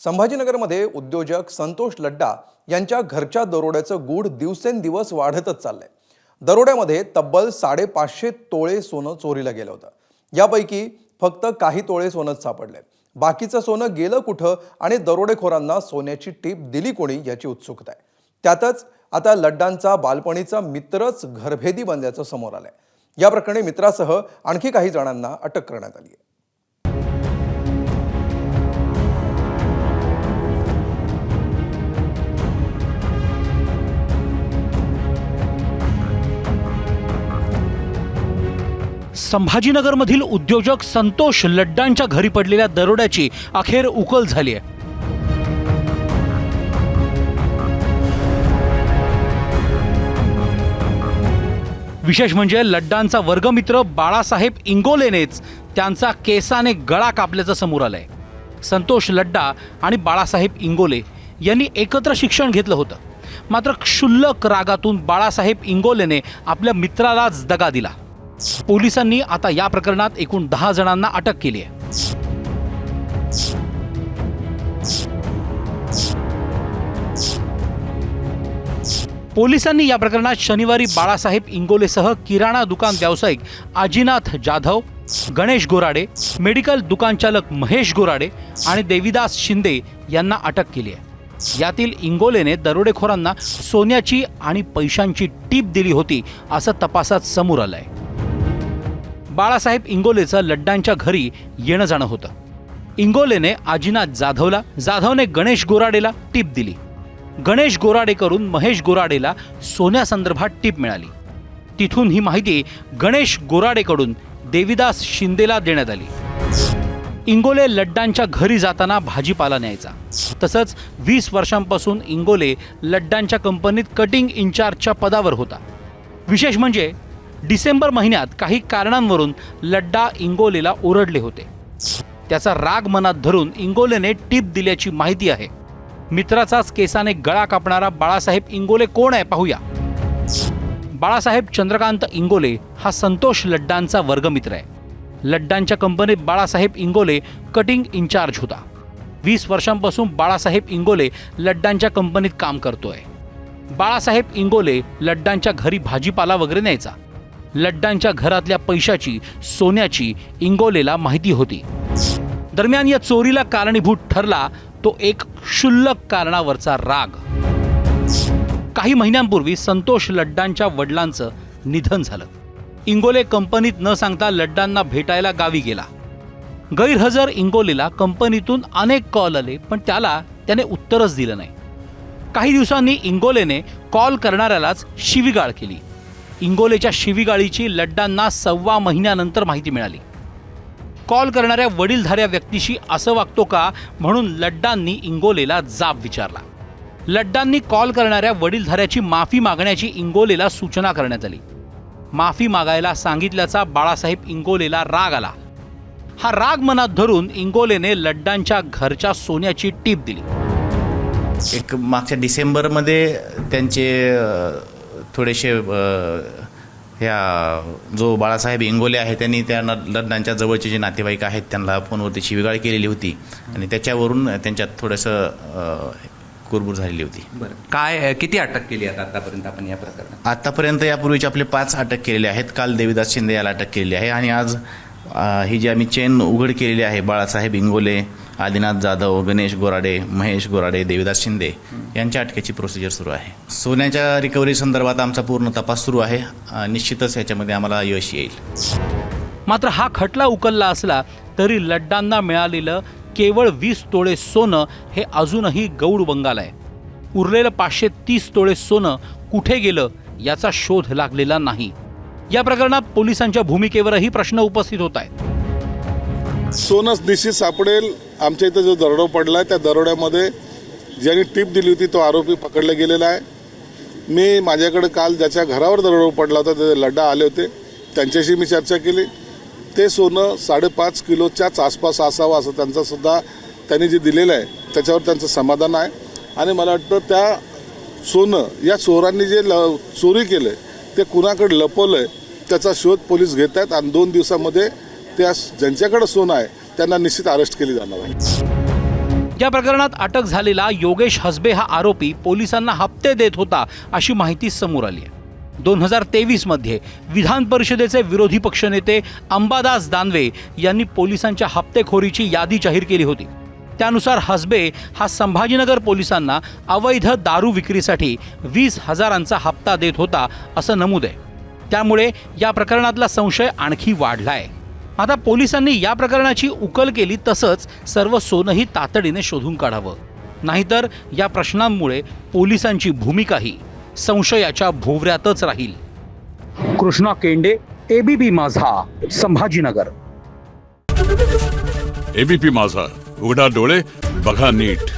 संभाजीनगरमध्ये उद्योजक संतोष लड्डा यांच्या घरच्या दरोड्याचं गूढ दिवसेंदिवस वाढतच चाललंय। दरोड्यामध्ये तब्बल 550 तोळे सोनं चोरीला गेलं होतं। यापैकी फक्त काही तोळे सोनंच सापडले। बाकीचं सोनं गेलं कुठं आणि दरोडेखोरांना सोन्याची टीप दिली कोणी याची उत्सुकता आहे। त्यातच आता लड्डांचा बालपणीचा मित्रच घरभेदी बनल्याचं समोर आलंय। या प्रकरणी मित्रासह आणखी काही जणांना अटक करण्यात आली आहे। संभाजीनगरमधील उद्योजक संतोष लड्डांच्या घरी पडलेल्या दरोड्याची अखेर उकल झाली आहे। विशेष म्हणजे लड्डांचा वर्गमित्र बाळासाहेब इंगोलेनेच त्यांचा केसाने गळा कापल्याचं समोर आलंय। संतोष लड्डा आणि बाळासाहेब इंगोले यांनी एकत्र शिक्षण घेतलं होतं, मात्र क्षुल्लक रागातून बाळासाहेब इंगोलेने आपल्या मित्रालाच दगा दिला। पोलिसांनी आता या प्रकरणात एकूण 10 जणांना अटक केली आहे। पोलिसांनी या प्रकरणात शनिवारी बाळासाहेब इंगोलेसह किराणा दुकान व्यावसायिक आजीनाथ जाधव, गणेश गोराडे, मेडिकल दुकान चालक महेश गोराडे आणि देविदास शिंदे यांना अटक केली आहे। यातील इंगोलेने दरोडेखोरांना सोन्याची आणि पैशांची टीप दिली होती असं तपासात समोर आलंय। बाळासाहेब इंगोलेचं लड्डांच्या घरी येणं जाणं होतं। इंगोलेने आजीनाथ जाधवला, जाधवने गणेश गोराडेला टीप दिली। गणेश गोराडेकडून महेश गोराडेला सोन्यासंदर्भात टीप मिळाली। तिथून ही माहिती गणेश गोराडेकडून देविदास शिंदेला देण्यात आली। इंगोले लड्डांच्या घरी जाताना भाजीपाला न्यायचा। तसंच 20 वर्षांपासून इंगोले लड्डांच्या कंपनीत कटिंग इन्चार्जच्या पदावर होता। विशेष म्हणजे डिसेंबर महिन्यात काही कारणांवरून लड्डा इंगोलेला ओरडले होते। त्याचा राग मनात धरून इंगोलेने टीप दिल्याची माहिती आहे। मित्राचाच केसाने गळा कापणारा बाळासाहेब इंगोले कोण आहे पाहूया। बाळासाहेब चंद्रकांत इंगोले हा संतोष लड्डांचा वर्गमित्र आहे। लड्डांच्या कंपनीत बाळासाहेब इंगोले कटिंग इन्चार्ज होता। 20 वर्षांपासून बाळासाहेब इंगोले लड्डांच्या कंपनीत काम करतोय। बाळासाहेब इंगोले लड्डांच्या घरी भाजीपाला वगैरे न्यायचा। लड्डांच्या घरातल्या पैशाची, सोन्याची इंगोलेला माहिती होती। दरम्यान या चोरीला कारणीभूत ठरला तो एक क्षुल्लक कारणावरचा राग। काही महिन्यांपूर्वी संतोष लड्डांच्या वडिलांचं निधन झालं। इंगोले कंपनीत न सांगता लड्डांना भेटायला गावी गेला। गैरहजर इंगोलेला कंपनीतून अनेक कॉल आले, पण त्याने उत्तरच दिलं नाही। काही दिवसांनी इंगोलेने कॉल करणाऱ्यालाच शिवीगाळ केली। इंगोलेच्या शिवीगाळीची लड्डांना 1.25 महिन्यानंतर माहिती मिळाली। कॉल करणाऱ्या वडीलधाऱ्या व्यक्तीशी असं वागतो का म्हणून लड्डांनी इंगोलेला जाब विचारला। लड्डांनी कॉल करणाऱ्या वडीलधाऱ्याची माफी मागण्याची इंगोलेला सूचना करण्यात आली। माफी मागायला सांगितल्याचा बाळासाहेब इंगोलेला राग आला। हा राग मनात धरून इंगोलेने लड्डांच्या घरच्या सोन्याची टीप दिली। एक मागच्या डिसेंबरमध्ये त्यांचे थोडेसे ह्या जो बाळासाहेब इंगोले आहे त्यांनी त्या लड्डांच्या जवळचे जे नातेवाईक आहेत त्यांना फोनवरती शिवीगाळ केलेली होती आणि त्याच्यावरून त्यांच्यात थोडंसं कुरबुर झालेली होती। बरं, काय किती अटक केली आहे आतापर्यंत आपण या प्रकरणात? आतापर्यंत यापूर्वीचे आपले 5 अटक केलेले आहेत। काल देविदास शिंदे याला अटक केलेली आहे आणि आज ही जी आम्ही चेन उघड केलेली आहे, बाळासाहेब इंगोले, आदिनाथ जाधव, गणेश गोराडे, महेश गोराडे, देविदास शिंदे यांच्या अटकेची प्रोसिजर सुरू आहे। सोन्याच्या रिकव्हरी संदर्भात आमचा पूर्ण तपास सुरू आहे। निश्चितच याच्यामध्ये आम्हाला यश येईल। मात्र हा खटला उकलला असला तरी लड्डांना मिळालेलं केवळ 20 तोळे सोनं हे अजूनही गौड बंगाल आहे। उरलेलं 530 तोळे सोनं कुठे गेलं याचा शोध लागलेला नाही। या प्रकरणात पोलिसांच्या भूमिकेवरही प्रश्न उपस्थित होत आहेत। सोनं निश्चित सापडेल। आमच्या इथं जो दरोडा पडला त्या दरोड्यामध्ये ज्यांनी टीप दिली होती तो आरोपी पकडला गेलेला आहे। मी माझ्याकडे काल ज्याच्या घरावर दरोडा पडला होता ते लड्डा आले होते, त्यांच्याशी मी चर्चा केली। ते सोनं 5.5 किलोच्याच आसपास असावं असं त्यांचं सुद्धा त्यांनी जे दिलेलं आहे त्याच्यावर त्यांचं समाधान आहे। आणि मला वाटतं त्या सोनं या चोरांनी जे चोरी केलं ते कुणाकडे लपवलं आहे त्याचा शोध पोलीस घेत आहेत आणि 2 दिवसामध्ये त्या ज्यांच्याकडे सोनं आहे त्यांना निश्चित अरेस्ट केली जाणार आहे। या प्रकरणात अटक झालेला योगेश हसबे हा आरोपी पोलिसांना हप्ते देत होता अशी माहिती समोर आली आहे. 2023 मध्ये विधान परिषदेचे विरोधी पक्षनेते अंबादास दानवे यांनी पोलिसांच्या हप्तेखोरीची यादी जाहीर केली होती. त्यानुसार हसबे हा संभाजीनगर पोलिसांना अवैध दारू विक्रीसाठी 20,000चा हप्ता देत होता असं नमूद आहे. त्यामुळे या प्रकरणातला संशय आणखी वाढलाय. आता पोलिसांनी या प्रकरणाची उकल केली, तसंच सर्व सोनंही तातडीने शोधून काढावं, नाहीतर या प्रश्नांमुळे पोलिसांची भूमिकाही संशयाच्या भोवऱ्यातच राहील. कृष्णा केंडे, एबीपी माझा, संभाजीनगर. एबीपी माझा, उघडा डोळे बघा नीट.